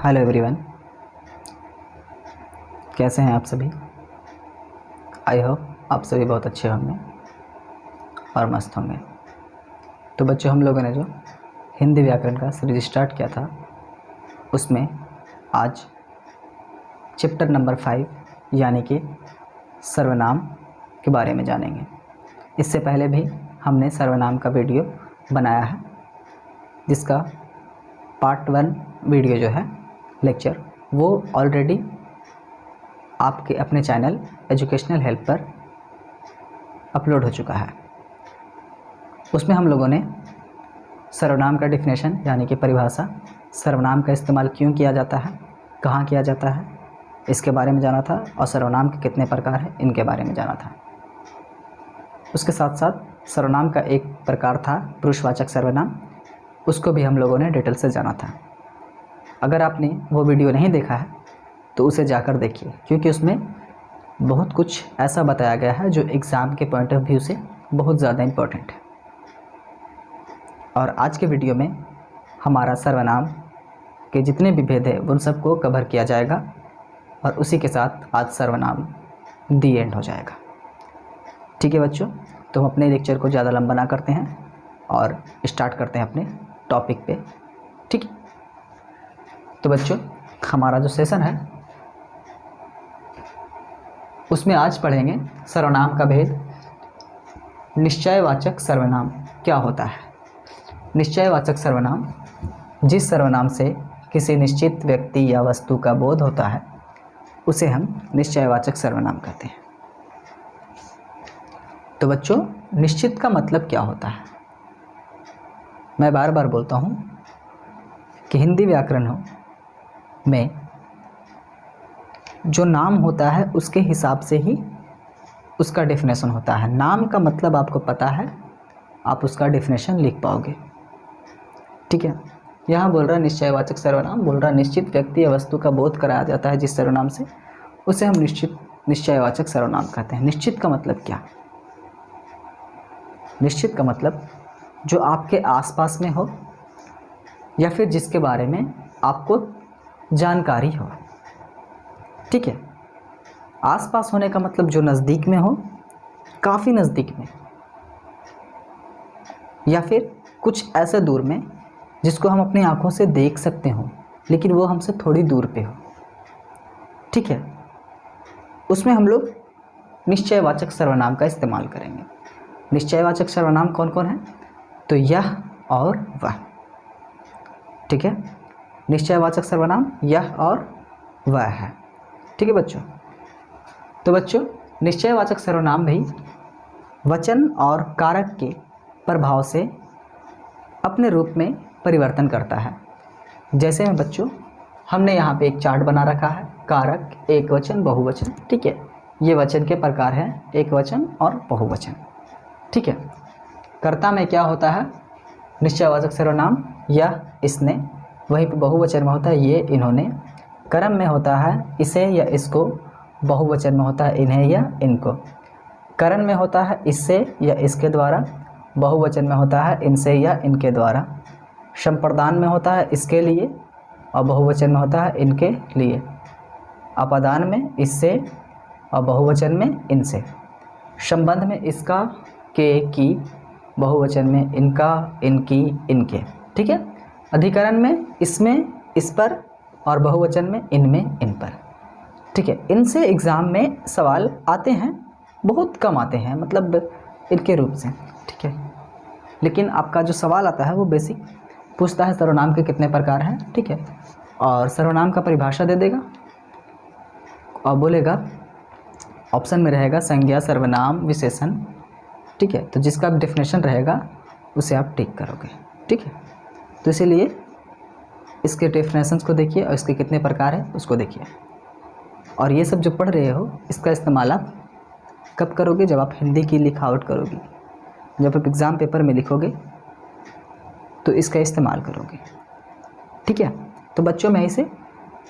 Hello everyone, कैसे हैं आप सभी। आई होप आप सभी बहुत अच्छे होंगे और मस्त होंगे। तो बच्चों, हम लोगों ने जो हिंदी व्याकरण का सीरीज स्टार्ट किया था उसमें आज चैप्टर नंबर 5 यानी कि सर्वनाम के बारे में जानेंगे। इससे पहले भी हमने सर्वनाम का वीडियो बनाया है, जिसका पार्ट 1 वीडियो जो है लेक्चर वो ऑलरेडी आपके अपने चैनल एजुकेशनल हेल्प पर अपलोड हो चुका है। उसमें हम लोगों ने सर्वनाम का डिफिनेशन यानी कि परिभाषा, सर्वनाम का इस्तेमाल क्यों किया जाता है, कहाँ किया जाता है, इसके बारे में जाना था और सर्वनाम के कितने प्रकार हैं इनके बारे में जाना था। उसके साथ साथ सर्वनाम का एक प्रकार था पुरुषवाचक सर्वनाम, उसको भी हम लोगों ने डिटेल से जाना था। अगर आपने वो वीडियो नहीं देखा है तो उसे जाकर देखिए, क्योंकि उसमें बहुत कुछ ऐसा बताया गया है जो एग्ज़ाम के पॉइंट ऑफ व्यू से बहुत ज़्यादा इम्पोर्टेंट है। और आज के वीडियो में हमारा सर्वनाम के जितने भी भेद है उन सबको कवर किया जाएगा और उसी के साथ आज सर्वनाम दी एंड हो जाएगा। ठीक है बच्चों, तो हम अपने लेक्चर को ज़्यादा लंबा ना करते हैं और स्टार्ट करते हैं अपने टॉपिक पे। ठीक है, तो बच्चों हमारा जो सेशन है उसमें आज पढ़ेंगे सर्वनाम का भेद। निश्चयवाचक सर्वनाम क्या होता है। निश्चयवाचक सर्वनाम जिस सर्वनाम से किसी निश्चित व्यक्ति या वस्तु का बोध होता है उसे हम निश्चयवाचक सर्वनाम कहते हैं। तो बच्चों, निश्चित का मतलब क्या होता है। मैं बार बार बोलता हूँ कि हिंदी व्याकरण में जो नाम होता है उसके हिसाब से ही उसका डेफिनेशन होता है। नाम का मतलब आपको पता है, आप उसका डेफिनेशन लिख पाओगे। ठीक है, यहाँ बोल रहा निश्चयवाचक सर्वनाम, बोल रहा निश्चित व्यक्ति या वस्तु का बोध कराया जाता है जिस सर्वनाम से, उसे हम निश्चयवाचक सर्वनाम कहते हैं। निश्चित का मतलब क्या। निश्चित का मतलब जो आपके आसपास में हो या फिर जिसके बारे में आपको जानकारी हो। ठीक है, आसपास होने का मतलब जो नज़दीक में हो, काफ़ी नज़दीक में, या फिर कुछ ऐसे दूर में जिसको हम अपनी आंखों से देख सकते हो लेकिन वो हमसे थोड़ी दूर पे हो। ठीक है, उसमें हम लोग निश्चयवाचक सर्वनाम का इस्तेमाल करेंगे। निश्चयवाचक सर्वनाम कौन कौन है, तो यह और वह। ठीक है, निश्चयवाचक सर्वनाम यह और वह है। ठीक है बच्चों, तो बच्चों निश्चयवाचक सर्वनाम भी वचन और कारक के प्रभाव से अपने रूप में परिवर्तन करता है। जैसे में बच्चों हमने यहाँ पे एक चार्ट बना रखा है, कारक, एक वचन, बहुवचन। ठीक है, ये वचन के प्रकार हैं, एक वचन और बहुवचन। ठीक है, कर्ता में क्या होता है, निश्चयवाचक सर्वनाम यह, इसने, वहीं पर बहुवचन में होता है ये, इन्होंने। कर्म में होता है इसे या इसको, बहुवचन में होता है इन्हें या इनको। करण में होता है इससे या इसके द्वारा, बहुवचन में होता है इनसे या इनके द्वारा। संप्रदान में होता है इसके लिए और बहुवचन में होता है इनके लिए। अपादान में इससे और बहुवचन में इनसे। संबंध में इसका, के, की, बहुवचन में इनका, इनकी, इनके। ठीक है, अधिकरण में इसमें, इस पर और बहुवचन में इनमें, इन पर। ठीक है, इनसे एग्ज़ाम में सवाल आते हैं, बहुत कम आते हैं, मतलब इनके रूप से। ठीक है, लेकिन आपका जो सवाल आता है वो बेसिक पूछता है सर्वनाम के कितने प्रकार हैं। ठीक है, और सर्वनाम का परिभाषा दे देगा और बोलेगा, ऑप्शन में रहेगा संज्ञा, सर्वनाम, विशेषण। ठीक है, तो जिसका डेफिनेशन रहेगा उसे आप टिक करोगे। ठीक है, तो इसीलिए इसके डेफिनेशंस को देखिए और इसके कितने प्रकार हैं उसको देखिए। और ये सब जो पढ़ रहे हो इसका इस्तेमाल आप कब करोगे, जब आप हिंदी की लिखावट करोगे, जब आप एग्ज़ाम पेपर में लिखोगे तो इसका इस्तेमाल करोगे। ठीक है, तो बच्चों मैं इसे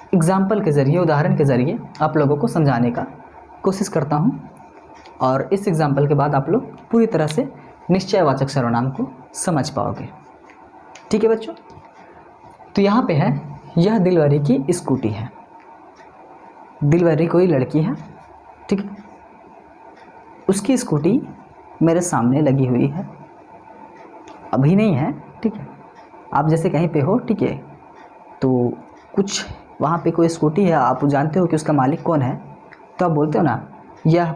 एग्ज़ाम्पल के ज़रिए, उदाहरण के ज़रिए आप लोगों को समझाने का कोशिश करता हूँ और इस एग्ज़ाम्पल के बाद आप लोग पूरी तरह से निश्चयवाचक सर्वनाम को समझ पाओगे। ठीक है बच्चों, तो यहाँ पे है यह दिलवरी की स्कूटी है। दिलवरी कोई लड़की है, ठीक है, उसकी स्कूटी मेरे सामने लगी हुई है, अभी नहीं है, ठीक है। आप जैसे कहीं पे हो, ठीक है, तो कुछ वहाँ पे कोई स्कूटी है, आप जानते हो कि उसका मालिक कौन है, तो आप बोलते हो ना यह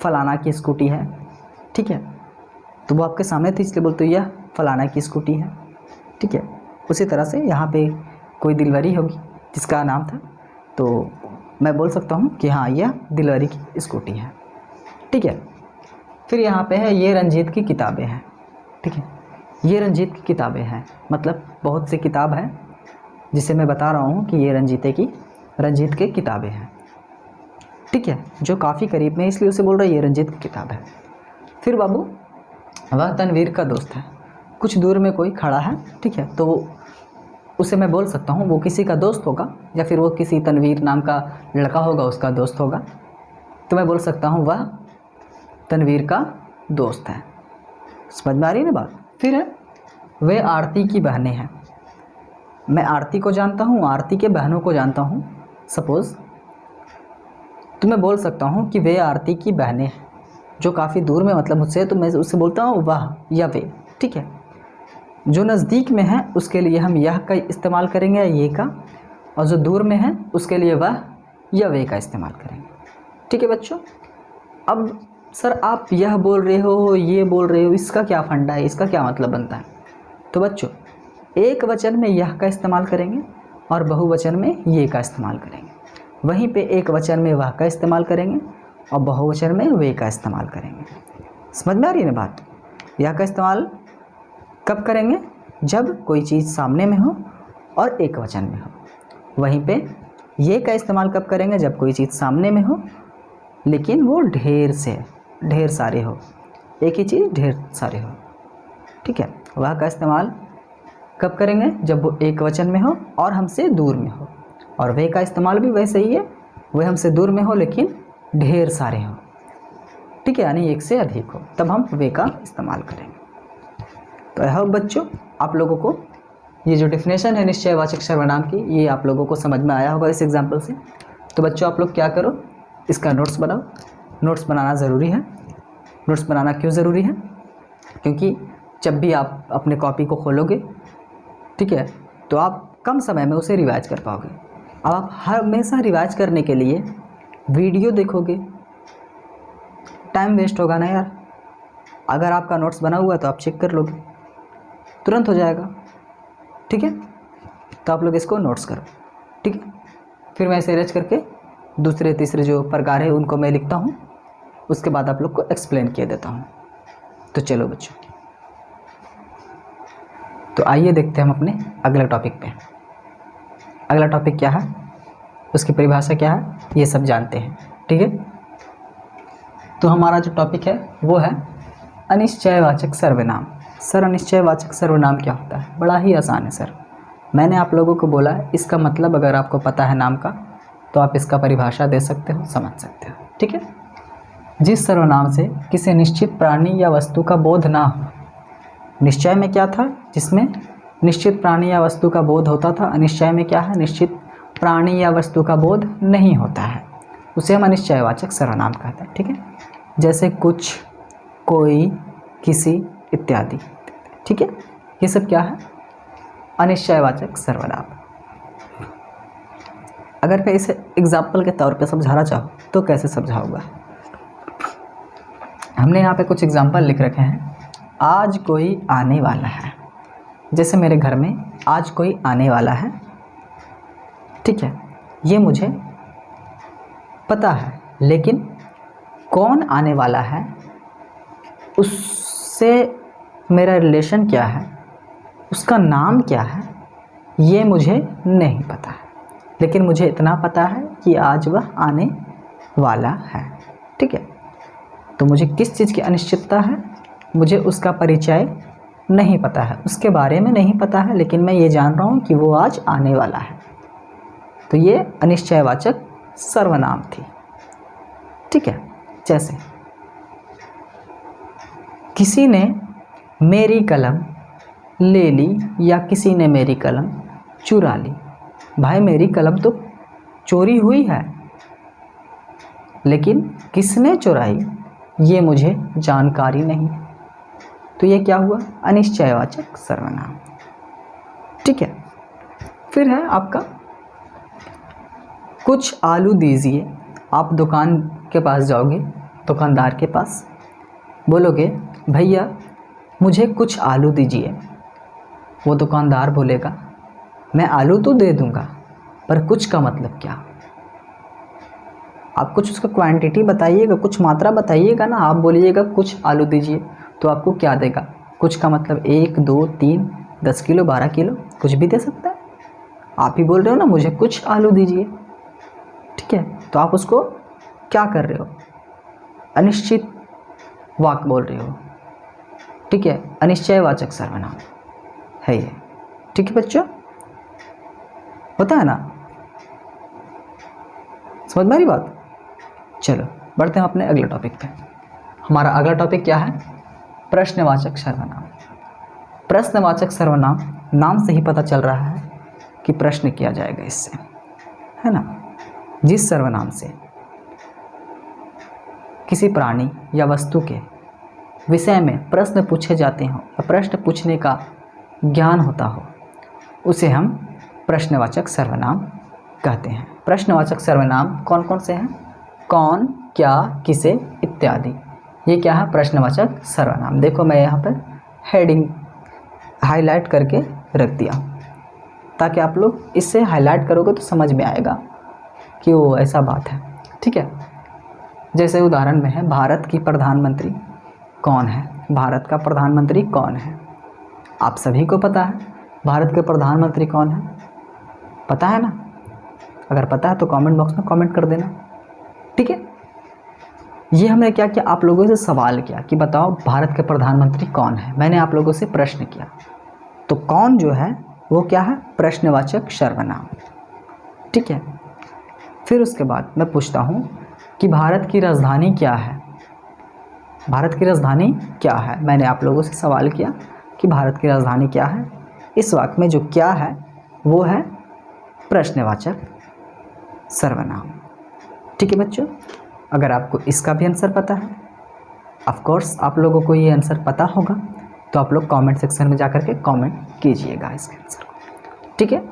फलाना की स्कूटी है, ठीक है। तो वो आपके सामने थी इसलिए बोलते हो यह फलाना की स्कूटी है, ठीक है। उसी तरह से यहाँ पे कोई दिलवरी होगी जिसका नाम था, तो मैं बोल सकता हूँ कि हाँ यह दिलवरी की स्कूटी है, ठीक है। फिर यहाँ पे है ये रंजीत की किताबें हैं, ठीक है। ये रंजीत की किताबें हैं मतलब बहुत सी किताब है जिसे मैं बता रहा हूँ कि ये रंजीत के किताबें हैं, ठीक है, जो काफ़ी करीब में इसलिए उसे बोल रहा है ये रंजीत की किताब है। फिर बाबू वह तनवीर का दोस्त है, कुछ दूर में कोई खड़ा है, ठीक है, तो उसे मैं बोल सकता हूँ वो किसी का दोस्त होगा या फिर वो किसी तनवीर नाम का लड़का होगा उसका दोस्त होगा, तो मैं बोल सकता हूँ वह तनवीर का दोस्त है। समझ में आ रही है ना बात। फिर है वे आरती की बहनें हैं। मैं आरती को जानता हूँ, आरती के बहनों को जानता हूँ सपोज़, तो मैं बोल सकता हूँ कि वे आरती की बहनें हैं, जो काफ़ी दूर में मतलब मुझसे, तो मैं उससे बोलता हूँ वह या वे, ठीक है। जो नज़दीक में है उसके लिए हम यह का इस्तेमाल करेंगे या ये का, और जो दूर में है उसके लिए वह या वे का इस्तेमाल करेंगे, ठीक है बच्चों। अब सर आप यह बोल रहे हो, ये बोल रहे हो, इसका क्या फंडा है, इसका क्या मतलब बनता है? तो बच्चों एक वचन में यह का इस्तेमाल करेंगे और बहुवचन में ये का इस्तेमाल करेंगे, वहीं पे एक वचन में वह का इस्तेमाल करेंगे और बहुवचन में वे का इस्तेमाल करेंगे। समझ में आ रही है ना बात। यह का इस्तेमाल कब करेंगे? जब कोई चीज़ सामने में हो और एक वचन में हो। वहीं पे ये का इस्तेमाल कब करेंगे? जब कोई चीज़ सामने में हो लेकिन वो ढेर सारे हो, एक ही चीज़ ढेर सारे हो, ठीक है। वह का इस्तेमाल कब करेंगे? जब वो एक वचन में हो और हमसे दूर में हो। और वे का इस्तेमाल भी वैसे ही है, वह हमसे दूर में हो लेकिन ढेर सारे हो, ठीक है, यानी एक से अधिक हो, तब हम वे का इस्तेमाल करेंगे। तो आई होप बच्चों आप लोगों को ये जो डेफिनेशन है निश्चयवाचक सर्वनाम की, ये आप लोगों को समझ में आया होगा इस एग्जाम्पल से। तो बच्चों आप लोग क्या करो, इसका नोट्स बनाओ। नोट्स बनाना ज़रूरी है। नोट्स बनाना क्यों ज़रूरी है? क्योंकि जब भी आप अपने कॉपी को खोलोगे, ठीक है, तो आप कम समय में उसे रिवाइज कर पाओगे। अब आप हमेशा रिवाइज करने के लिए वीडियो देखोगे, टाइम वेस्ट होगा ना यार। अगर आपका नोट्स बना हुआ है तो आप चेक कर लोगे, तुरंत हो जाएगा, ठीक है। तो आप लोग इसको नोट्स करो, ठीक है। फिर मैं इसे अरेंज करके दूसरे तीसरे जो प्रकार है उनको मैं लिखता हूँ, उसके बाद आप लोग को एक्सप्लेन किया देता हूँ। तो चलो बच्चों, तो आइए देखते हैं हम अपने अगले टॉपिक पे। अगला टॉपिक क्या है, उसकी परिभाषा क्या है, ये सब जानते हैं, ठीक है। तो हमारा जो टॉपिक है वो है अनिश्चयवाचक सर्वनाम। सर अनिश्चयवाचक सर्वनाम क्या होता है? बड़ा ही आसान है सर। मैंने आप लोगों को बोला है इसका मतलब अगर आपको पता है नाम का तो आप इसका परिभाषा दे सकते हो, समझ सकते हो, ठीक है। जिस सर्वनाम से किसी निश्चित प्राणी या वस्तु का बोध ना हो। निश्चय में क्या था? जिसमें निश्चित प्राणी या वस्तु का बोध होता था। अनिश्चय में क्या है? निश्चित प्राणी या वस्तु का बोध नहीं होता है, उसे हम अनिश्चयवाचक सर्वनाम कहते हैं, ठीक है। जैसे कुछ, कोई, किसी इत्यादि, ठीक है। ये सब क्या है? अनिश्चयवाचक सर्वनाम। अगर मैं इसे एग्जाम्पल के तौर पे समझाना चाहूँ तो कैसे समझाऊंगा? हमने यहाँ पे कुछ एग्जाम्पल लिख रखे हैं। आज कोई आने वाला है, जैसे मेरे घर में आज कोई आने वाला है, ठीक है, ये मुझे पता है, लेकिन कौन आने वाला है उससे मेरा रिलेशन क्या है, उसका नाम क्या है, ये मुझे नहीं पता है, लेकिन मुझे इतना पता है कि आज वह आने वाला है, ठीक है। तो मुझे किस चीज़ की अनिश्चितता है? मुझे उसका परिचय नहीं पता है, उसके बारे में नहीं पता है, लेकिन मैं ये जान रहा हूँ कि वो आज आने वाला है। तो ये अनिश्चयवाचक सर्वनाम थी, ठीक है। जैसे किसी ने मेरी कलम ले ली या किसी ने मेरी कलम चुरा ली, भाई मेरी कलम तो चोरी हुई है, लेकिन किसने चुराई ये मुझे जानकारी नहीं। तो ये क्या हुआ? अनिश्चयवाचक सर्वनाम। ठीक है। फिर है आपका कुछ आलू दीजिए। आप दुकान के पास जाओगे, दुकानदार के पास बोलोगे भैया मुझे कुछ आलू दीजिए। वो दुकानदार बोलेगा मैं आलू तो दे दूंगा, पर कुछ का मतलब क्या? आप कुछ उसका क्वांटिटी बताइएगा, कुछ मात्रा बताइएगा ना। आप बोलिएगा कुछ आलू दीजिए, तो आपको क्या देगा? कुछ का मतलब 1, 2, 3, 10 किलो, 12 किलो, कुछ भी दे सकता है। आप ही बोल रहे हो ना मुझे कुछ आलू दीजिए। ठीक है, तो आप उसको क्या कर रहे हो? अनिश्चित वाक्य बोल रहे हो। ठीक है, अनिश्चयवाचक सर्वनाम है ये। ठीक है बच्चों, होता है ना? समझ में आ रही बात? चलो बढ़ते हैं अपने अगले टॉपिक पे। हमारा अगला टॉपिक क्या है? प्रश्नवाचक सर्वनाम। प्रश्नवाचक सर्वनाम, नाम से ही पता चल रहा है कि प्रश्न किया जाएगा इससे, है ना। जिस सर्वनाम से किसी प्राणी या वस्तु के विषय में प्रश्न पूछे जाते हों या प्रश्न पूछने का ज्ञान होता हो, उसे हम प्रश्नवाचक सर्वनाम कहते हैं। प्रश्नवाचक सर्वनाम कौन कौन से हैं? कौन, क्या, किसे इत्यादि। ये क्या है? प्रश्नवाचक सर्वनाम। देखो मैं यहाँ पर हेडिंग हाईलाइट करके रख दिया, ताकि आप लोग इससे हाईलाइट करोगे तो समझ में आएगा कि वो ऐसा बात है। ठीक है, जैसे उदाहरण में है भारत की प्रधानमंत्री कौन है? भारत का प्रधानमंत्री कौन है? आप सभी को पता है भारत के प्रधानमंत्री कौन है, पता है ना? अगर पता है तो कमेंट बॉक्स में कमेंट कर देना। ठीक है, ये हमने क्या किया? आप लोगों से सवाल किया कि बताओ भारत के प्रधानमंत्री कौन है। मैंने आप लोगों से प्रश्न किया, तो कौन जो है वो क्या है? प्रश्नवाचक सर्वनाम। ठीक है, फिर उसके बाद मैं पूछता हूँ कि भारत की राजधानी क्या है? भारत की राजधानी क्या है? मैंने आप लोगों से सवाल किया कि भारत की राजधानी क्या है। इस वाक्य में जो क्या है वो है प्रश्नवाचक सर्वनाम। ठीक है बच्चों, अगर आपको इसका भी आंसर पता है, ऑफ कोर्स आप लोगों को ये आंसर पता होगा, तो आप लोग कमेंट सेक्शन में जाकर के कमेंट कीजिएगा इसके आंसर को। ठीक है,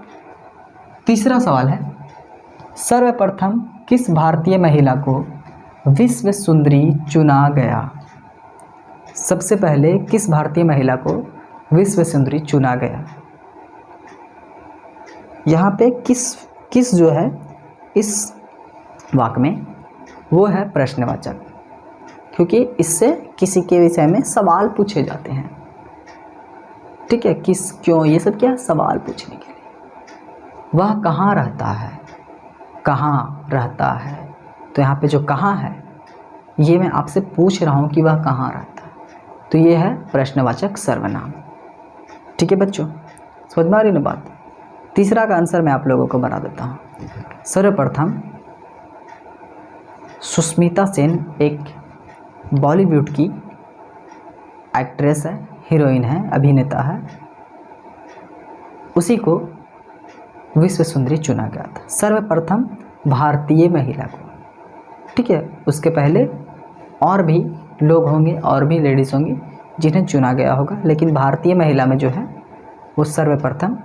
तीसरा सवाल है सर्वप्रथम किस भारतीय महिला को विश्व सुंदरी चुना गया? सबसे पहले किस भारतीय महिला को विश्व सुंदरी चुना गया? यहाँ पे किस जो है इस वाक्य में वो है प्रश्नवाचक, क्योंकि इससे किसी के विषय में सवाल पूछे जाते हैं। ठीक है, किस, क्यों, ये सब क्या? सवाल पूछने के लिए। वह कहाँ रहता है? कहाँ रहता है, तो यहाँ पे जो कहाँ है ये मैं आपसे पूछ रहा हूँ कि वह कहाँ रहता है, तो ये है प्रश्नवाचक सर्वनाम। ठीक है बच्चों, समझ में आ रही ना बात? तीसरा का आंसर मैं आप लोगों को बता देता हूँ। सर्वप्रथम सुष्मिता सेन एक बॉलीवुड की एक्ट्रेस है, हीरोइन है, अभिनेता है, उसी को विश्व सुंदरी चुना गया था। सर्वप्रथम भारतीय महिला को। ठीक है, उसके पहले और भी लोग होंगे, और भी लेडीज़ होंगी जिन्हें चुना गया होगा, लेकिन भारतीय महिला में जो है वो सर्वप्रथम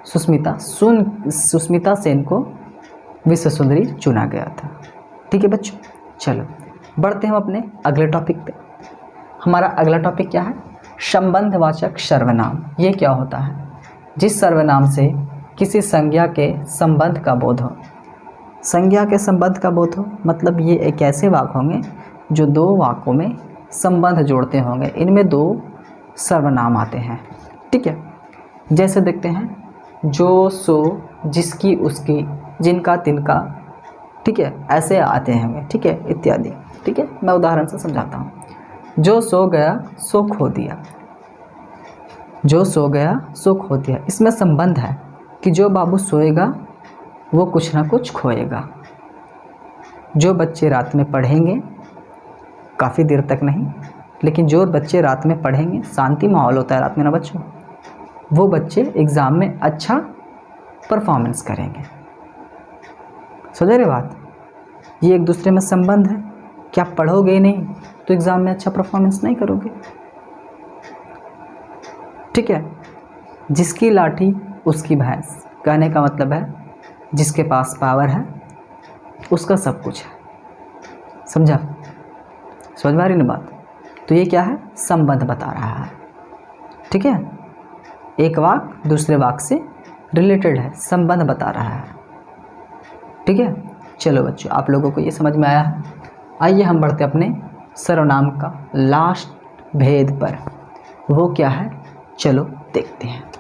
सुष्मिता सेन को विश्व सुंदरी चुना गया था। ठीक है बच्चों, चलो बढ़ते हैं अपने अगले टॉपिक पे। हमारा अगला टॉपिक क्या है? संबंधवाचक सर्वनाम। ये क्या होता है? जिस सर्वनाम से किसी संज्ञा के संबंध का बोध हो। संज्ञा के संबंध का बोध हो मतलब ये एक ऐसे वाक्य होंगे जो दो वाक्यों में संबंध जोड़ते होंगे, इनमें दो सर्वनाम आते हैं। ठीक है, जैसे देखते हैं जो, सो, जिसकी, उसकी, जिनका, तिनका, ठीक है, ऐसे आते हैं। ठीक है, इत्यादि। ठीक है, मैं उदाहरण से समझाता हूँ। जो सो गया सो खो दिया। जो सो गया सो खो दिया, इसमें संबंध है कि जो बाबू सोएगा वो कुछ ना कुछ खोएगा। जो बच्चे रात में पढ़ेंगे, काफ़ी देर तक नहीं, लेकिन जो बच्चे रात में पढ़ेंगे, शांति माहौल होता है रात में ना बच्चों, वो बच्चे एग्ज़ाम में अच्छा परफॉर्मेंस करेंगे। समझ रहे बात? ये एक दूसरे में संबंध है कि आप पढ़ोगे नहीं तो एग्ज़ाम में अच्छा परफॉर्मेंस नहीं करोगे। ठीक है, जिसकी लाठी उसकी भैंस, कहने का मतलब है जिसके पास पावर है उसका सब कुछ है। समझा? समझ में आ रही ना बात? तो ये क्या है? संबंध बता रहा है। ठीक है, एक वाक्य दूसरे वाक्य से रिलेटेड है, संबंध बता रहा है। ठीक है, चलो बच्चों, आप लोगों को ये समझ में आया है। आइए हम बढ़ते अपने सर्वनाम का लास्ट भेद पर। वो क्या है, चलो देखते हैं।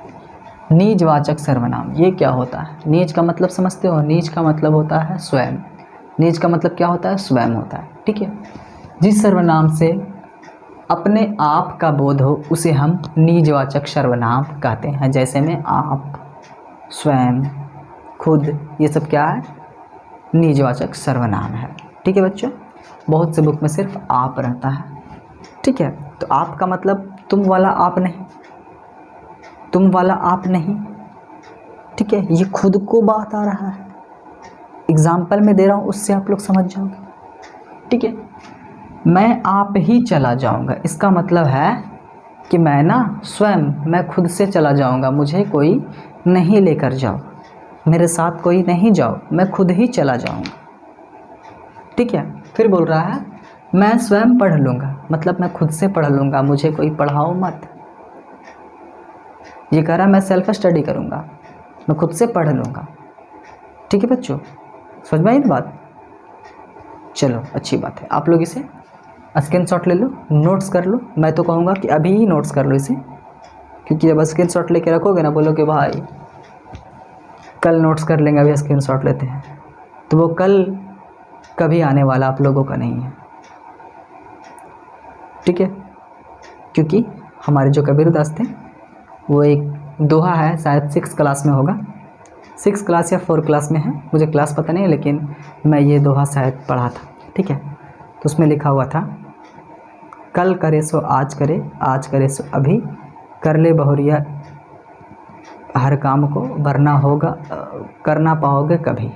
निजवाचक सर्वनाम, ये क्या होता है? निज का मतलब समझते हो? निज का मतलब होता है स्वयं। निज का मतलब क्या होता है? स्वयं होता है। ठीक है, जिस सर्वनाम से अपने आप का बोध हो उसे हम निजवाचक सर्वनाम कहते हैं। जैसे में आप, स्वयं, खुद, ये सब क्या है? निजवाचक सर्वनाम है। ठीक है बच्चों, बहुत से बुक में सिर्फ आप रहता है। ठीक है, तो आप का मतलब तुम वाला आप नहीं, तुम वाला आप नहीं। ठीक है, ये खुद को बात आ रहा है। एग्जाम्पल में दे रहा हूँ, उससे आप लोग समझ जाओगे। ठीक है, मैं आप ही चला जाऊँगा, इसका मतलब है कि मैं ना स्वयं, मैं खुद से चला जाऊँगा, मुझे कोई नहीं लेकर जाओ, मेरे साथ कोई नहीं जाओ, मैं खुद ही चला जाऊँगा। ठीक है, फिर बोल रहा है मैं स्वयं पढ़ लूँगा, मतलब मैं खुद से पढ़ लूँगा, मुझे कोई पढ़ाओ मत। ये कह रहा है मैं सेल्फ स्टडी करूँगा, मैं खुद से पढ़ लूँगा। ठीक है बच्चों, समझ में आई ना बात? चलो अच्छी बात है, आप लोग इसे स्क्रीनशॉट ले लो, नोट्स कर लो। मैं तो कहूँगा कि अभी ही नोट्स कर लो इसे, क्योंकि जब स्क्रीनशॉट लेके रखोगे ना, बोलोगे भाई कल नोट्स कर लेंगे, अभी स्क्रीनशॉट लेते हैं, तो वो कल कभी आने वाला आप लोगों का नहीं है। ठीक है, क्योंकि हमारे जो कबीरदास थे वो एक दोहा है, शायद 6 क्लास में होगा, 6 क्लास या 4 क्लास में है, मुझे क्लास पता नहीं है, लेकिन मैं ये दोहा शायद पढ़ा था। ठीक है, तो उसमें लिखा हुआ था, कल करे सो आज करे, आज करे सो अभी, कर ले बहुरिया हर काम को, वरना होगा करना पाओगे कभी।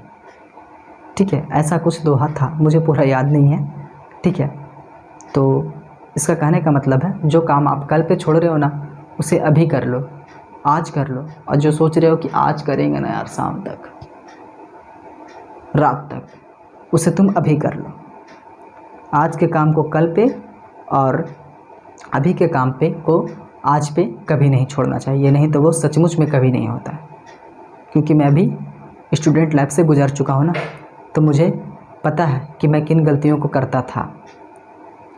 ठीक है, ऐसा कुछ दोहा था, मुझे पूरा याद नहीं है। ठीक है, तो इसका कहने का मतलब है जो काम आप कल पे छोड़ रहे हो ना, उसे अभी कर लो, आज कर लो। और जो सोच रहे हो कि आज करेंगे ना यार शाम तक, रात तक, उसे तुम अभी कर लो। आज के काम को कल पे और अभी के काम पे को आज पे कभी नहीं छोड़ना चाहिए, नहीं तो वो सचमुच में कभी नहीं होता है। क्योंकि मैं भी स्टूडेंट लाइफ से गुजर चुका हूँ ना, तो मुझे पता है कि मैं किन गलतियों को करता था।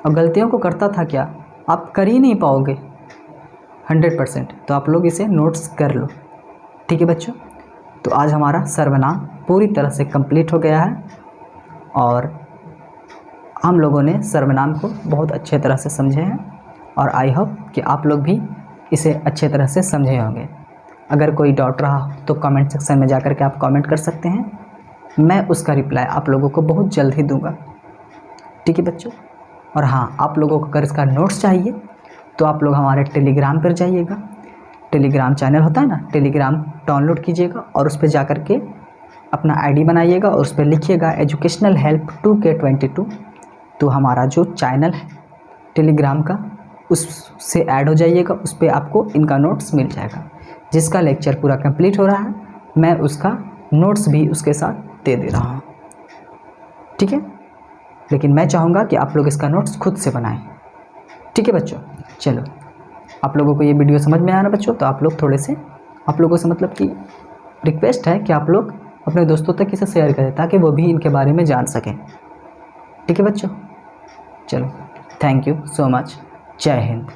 और गलतियों को करता था क्या, आप कर ही नहीं पाओगे 100%। तो आप लोग इसे नोट्स कर लो। ठीक है बच्चों, तो आज हमारा सर्वनाम पूरी तरह से कंप्लीट हो गया है और हम लोगों ने सर्वनाम को बहुत अच्छे तरह से समझे हैं, और आई होप कि आप लोग भी इसे अच्छे तरह से समझे होंगे। अगर कोई डाउट रहा तो कमेंट सेक्शन में जाकर के आप कमेंट कर सकते हैं, मैं उसका रिप्लाई आप लोगों को बहुत जल्द ही दूंगा। ठीक है बच्चों, और हाँ, आप लोगों को अगर इसका नोट्स चाहिए तो आप लोग हमारे टेलीग्राम पर जाइएगा, टेलीग्राम चैनल होता है ना, टेलीग्राम डाउनलोड कीजिएगा और उस पर जा कर के अपना आईडी बनाइएगा और उस पर लिखिएगा एजुकेशनल हेल्प 2K22। तो हमारा जो चैनल है टेलीग्राम का, उससे ऐड हो जाइएगा, उस पर आपको इनका नोट्स मिल जाएगा। जिसका लेक्चर पूरा कंप्लीट हो रहा है, मैं उसका नोट्स भी उसके साथ दे दे रहा हूँ। ठीक है, लेकिन मैं चाहूँगा कि आप लोग इसका नोट्स खुद से बनाएं। ठीक है बच्चों, चलो, आप लोगों को ये वीडियो समझ में आया ना बच्चों, तो आप लोग थोड़े से, आप लोगों से मतलब कि रिक्वेस्ट है कि आप लोग अपने दोस्तों तक इसे शेयर करें ताकि वो भी इनके बारे में जान सकें। ठीक है बच्चों, चलो, थैंक यू सो मच, जय हिंद।